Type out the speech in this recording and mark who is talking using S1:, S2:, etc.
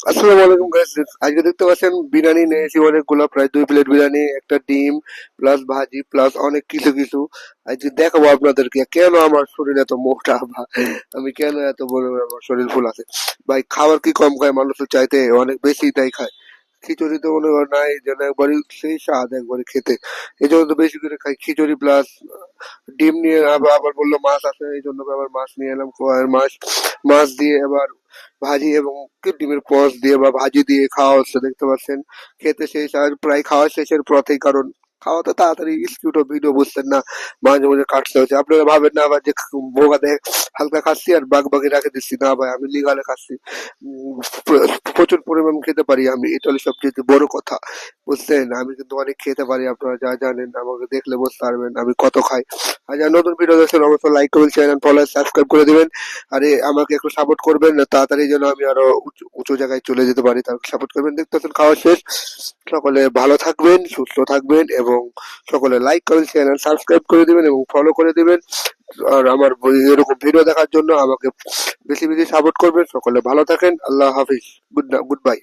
S1: আসসালামু আলাইকুম গাইস। আজকে দেখতে পাচ্ছেন বিরিয়ানি নিয়েছি অনেকগুলো, প্রায় 2 প্লেট বিরিয়ানি, একটা ডিম প্লাস ভাজি প্লাস অনেক কিছু কিছু। আজকে দেখাবো আপনাদেরকে কেন আমার শরীর এত মোটা, বা আমি কেন এত বড়, আমার শরীর ফুল আছে। ভাই, খাবার কি কম খায় মানুষের চাইতে অনেক বেশি, তাই খায়। খিচুড়ি তো মনে হয় নাই যেন একবারই সেই স্বাদ একবারই খেতে, এই জন্য তো বেশি করে খাই খিচুড়ি প্লাস ডিম নিয়ে। আবার আবার বললো মাছ আছে, এই জন্য আবার মাছ নিয়ে এলাম। আর মাছ মাছ দিয়ে এবার ভাজি এবং কি ডিমের পস দিয়ে বা ভাজি দিয়ে খাওয়া হচ্ছে, দেখতে পাচ্ছেন। খেতে শেষ, আর প্রায় খাওয়া শেষের পথেই, কারণ খাওয়া তো তাড়াতাড়ি স্কিউট ভিডিও বুঝছেন না, মাঝে মাঝে কাটতে হচ্ছে। আপনারা ভাবেন না আবার যে বোকা দেখ হালকা খাচ্ছি আর বাগ বাকি রেখে দিচ্ছি, না ভাই, আমি লিগালে খাচ্ছি। উম, প্রচুর পরিমাণ খেতে পারি আমি, এটা হলো সবচেয়ে বড় কথা, বুঝছেন। আমি কিন্তু অনেক খেতে পারি, আপনারা যা জানেন আমাকে দেখলে বুঝতে পারবেন আমি কত খাই। আর যারা নতুন ভিডিও দেখছেন অবশ্যই লাইক করবেন, চ্যানেল ফলো সাবস্ক্রাইব করে দিবেন। আরে আমাকে একটু সাপোর্ট করবেন তাড়াতাড়ি, যেন আমি আরো উঁচু উঁচু জায়গায় চলে যেতে পারি, তার সাপোর্ট করবেন। দেখতে পাচ্ছেন খাওয়া শেষ। সকলে ভালো থাকবেন, সুস্থ থাকবেন, এবং সকলে লাইক করেন, চ্যানেল সাবস্ক্রাইব করে দিবেন এবং ফলো করে দিবেন। আর আমার এরকম ভিডিও দেখার জন্য আমাকে বেশি বেশি সাপোর্ট করবেন। সকলে ভালো থাকেন, আল্লাহ হাফিজ, গুড বাই।